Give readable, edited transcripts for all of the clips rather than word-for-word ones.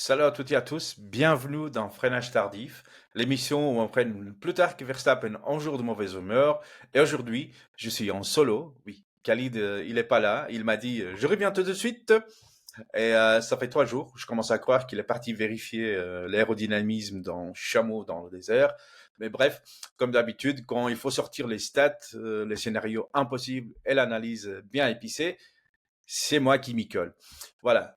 Salut à toutes et à tous, bienvenue dans Freinage Tardif, l'émission où on freine plus tard que Verstappen en jour de mauvaise humeur. Et aujourd'hui, je suis en solo. Oui, Khalid, il est pas là. Il m'a dit, je reviens tout de suite. Et ça fait 3 jours. Je commence à croire qu'il est parti vérifier l'aérodynamisme dans chameau dans le désert. Mais bref, comme d'habitude, quand il faut sortir les stats, les scénarios impossibles et l'analyse bien épicée, c'est moi qui m'y colle. Voilà.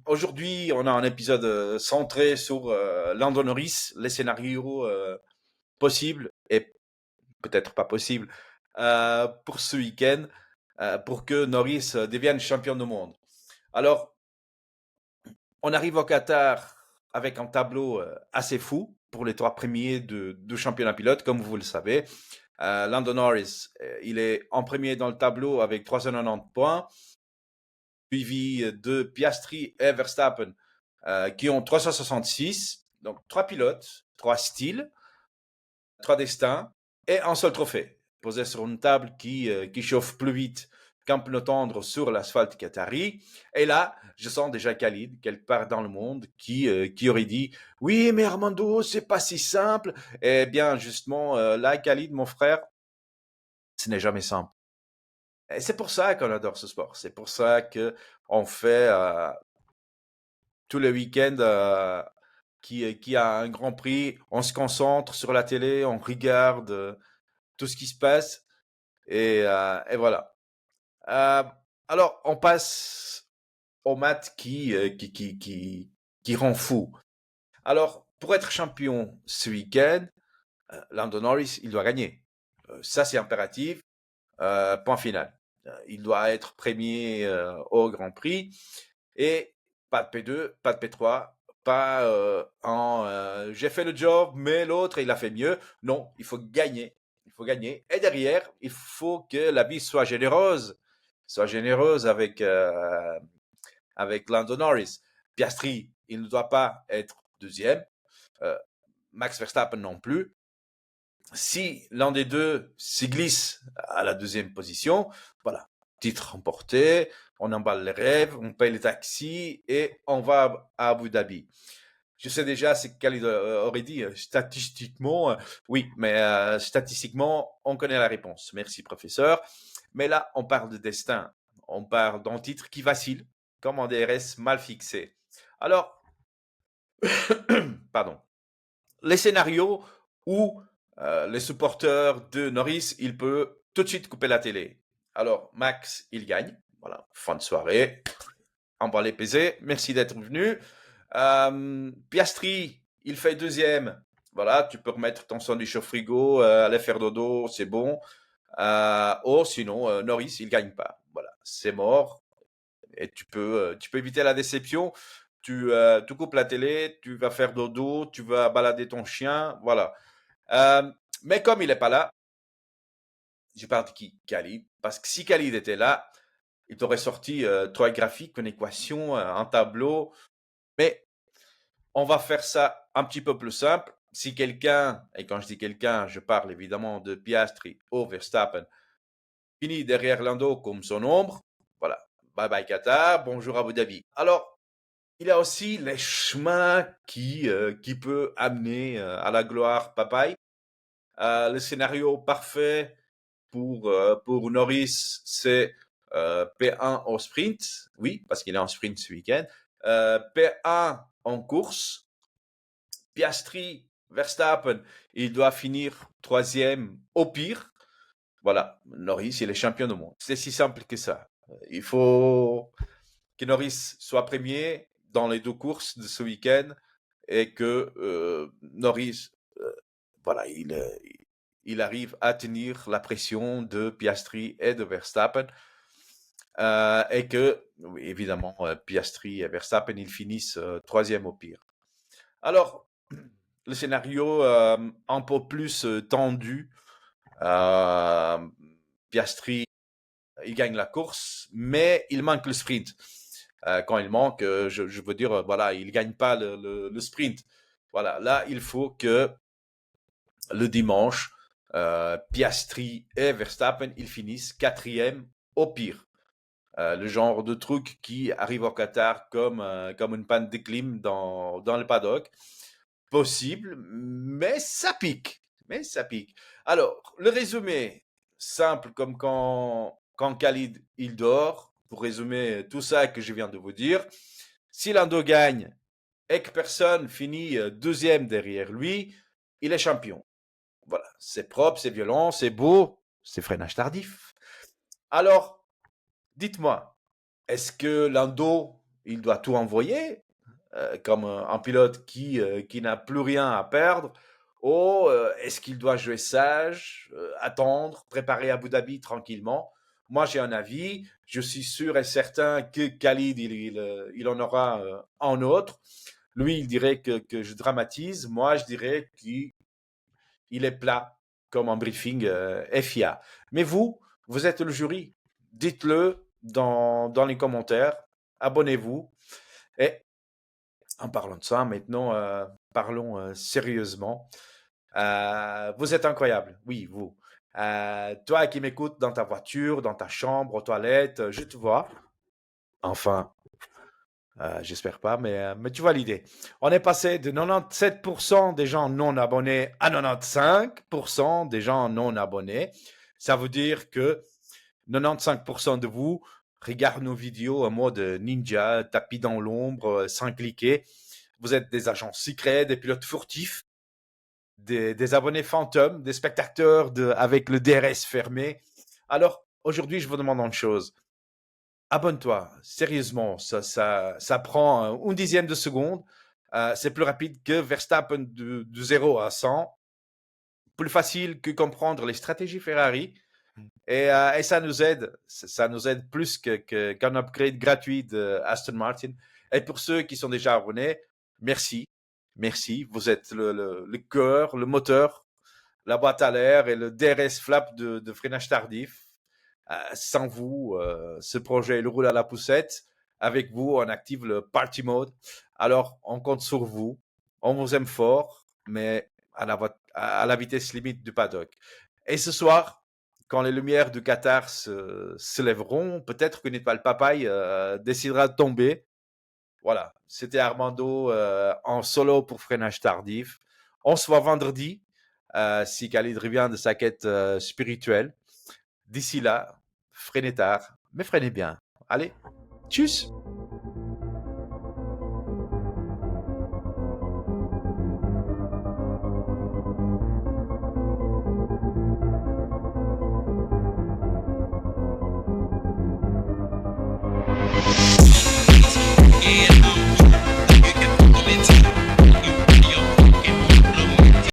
Aujourd'hui, on a un épisode centré sur Lando Norris, les scénarios possibles et peut-être pas possibles pour ce week-end, pour que Norris devienne champion du monde. Alors, on arrive au Qatar avec un tableau assez fou pour les 3 premiers de championnat pilote, comme vous le savez. Lando Norris, il est en premier dans le tableau avec 390 points. Suivi de Piastri et Verstappen, qui ont 366. Donc, 3 pilotes, 3 styles, 3 destins et un seul trophée, posé sur une table qui chauffe plus vite qu'un pneu tendre sur l'asphalte qatari. Et là, je sens déjà Khalid, quelque part dans le monde, qui aurait dit « Oui, mais Armando, c'est pas si simple. » Eh bien, justement, là, Khalid, mon frère, ce n'est jamais simple. Et c'est pour ça qu'on adore ce sport. C'est pour ça qu'on fait tous les week-ends qui a un grand prix. On se concentre sur la télé, on regarde tout ce qui se passe et voilà. Euh, alors, on passe au match qui rend fou. Alors, pour être champion ce week-end, Lando Norris, il doit gagner. Ça, c'est impératif. Point final. Il doit être premier au Grand Prix. Et pas de P2, pas de P3, pas j'ai fait le job, mais l'autre, il a fait mieux. Non, il faut gagner. Il faut gagner. Et derrière, il faut que la vie soit généreuse. Soit généreuse avec Lando Norris. Piastri, il ne doit pas être deuxième. Max Verstappen non plus. Si l'un des deux s'y glisse à la deuxième position, voilà, titre remporté, on emballe les rêves, on paye les taxis et on va à Abu Dhabi. Je sais déjà ce que Khalid aurait dit, statistiquement, oui, mais statistiquement, on connaît la réponse. Merci, professeur. Mais là, on parle de destin, on parle d'un titre qui vacille, comme un DRS mal fixé. Alors, pardon, les scénarios où les supporters de Norris, il peut tout de suite couper la télé. Alors, Max, il gagne. Voilà, fin de soirée. Emballé pesé. Merci d'être venu. Piastri, il fait deuxième. Voilà, tu peux remettre ton sandwich au frigo, aller faire dodo, c'est bon. Sinon, Norris, il gagne pas. Voilà, c'est mort. Et tu peux éviter la déception. Tu coupes la télé, tu vas faire dodo, tu vas balader ton chien, voilà. Mais comme il n'est pas là, je parle de qui? Khalid. Parce que si Khalid était là, il t'aurait sorti 3 graphiques, une équation, un tableau. Mais on va faire ça un petit peu plus simple. Si quelqu'un, et quand je dis quelqu'un, je parle évidemment de Piastri ou Verstappen, finit derrière Lando comme son ombre, voilà. Bye bye Qatar, bonjour Abu Dhabi. Alors, il y a aussi les chemins qui peut amener à la gloire papaye. Le scénario parfait pour Norris, c'est P1 au sprint. Oui, parce qu'il est en sprint ce week-end. P1 en course. Piastri, Verstappen, il doit finir troisième au pire. Voilà, Norris, il est champion du monde. C'est si simple que ça. Il faut que Norris soit premier dans les 2 courses de ce week-end et que Norris, voilà, il arrive à tenir la pression de Piastri et de Verstappen et que, oui, évidemment, Piastri et Verstappen, ils finissent troisième au pire. Alors, le scénario un peu plus tendu, euh, Piastri, il gagne la course, mais il manque le sprint. Quand il manque, je veux dire, voilà, il gagne pas le sprint. Voilà, là, il faut que le dimanche, Piastri et Verstappen, ils finissent quatrième au pire. Le genre de truc qui arrive au Qatar comme une panne de clim dans le paddock. Possible, mais ça pique. Mais ça pique. Alors, le résumé, simple comme quand Khalid il dort, pour résumer tout ça que je viens de vous dire. Si Lando gagne et que personne finit deuxième derrière lui, il est champion. Voilà, c'est propre, c'est violent, c'est beau, c'est freinage tardif. Alors, dites-moi, est-ce que Lando, il doit tout envoyer comme un pilote qui n'a plus rien à perdre? Ou est-ce qu'il doit jouer sage, attendre, préparer Abu Dhabi tranquillement? Moi, j'ai un avis. Je suis sûr et certain que Khalid, il en aura un autre. Lui, il dirait que je dramatise. Moi, je dirais qu'il est plat, comme en briefing FIA. Mais vous êtes le jury. Dites-le dans les commentaires. Abonnez-vous. Et en parlant de ça, maintenant, parlons sérieusement. Vous êtes incroyable. Oui, vous. Toi qui m'écoutes dans ta voiture, dans ta chambre, aux toilettes, je te vois. Enfin, j'espère pas, mais tu vois l'idée. On est passé de 97% des gens non abonnés à 95% des gens non abonnés. Ça veut dire que 95% de vous regardent nos vidéos en mode ninja, tapis dans l'ombre, sans cliquer. Vous êtes des agents secrets, des pilotes furtifs, des abonnés fantômes, des spectateurs avec le DRS fermé. Alors, aujourd'hui, je vous demande une chose. Abonne-toi, sérieusement, ça prend une dixième de seconde. C'est plus rapide que Verstappen de 0 à 100. Plus facile que comprendre les stratégies Ferrari. Et ça nous aide plus qu'un upgrade gratuit de Aston Martin. Et pour ceux qui sont déjà abonnés, merci. Merci. Vous êtes le cœur, le moteur, la boîte à l'air et le DRS flap de freinage tardif. Sans vous, ce projet il roule à la poussette. Avec vous, on active le party mode. Alors, on compte sur vous. On vous aime fort, mais à la vitesse limite du paddock. Et ce soir, quand les lumières du Qatar se lèveront, peut-être qu'une étoile papaye décidera de tomber. Voilà, c'était Armando en solo pour freinage tardif. On se voit vendredi si Khalid revient de sa quête spirituelle. D'ici là, freinez tard, mais freinez bien. Allez, tchuss!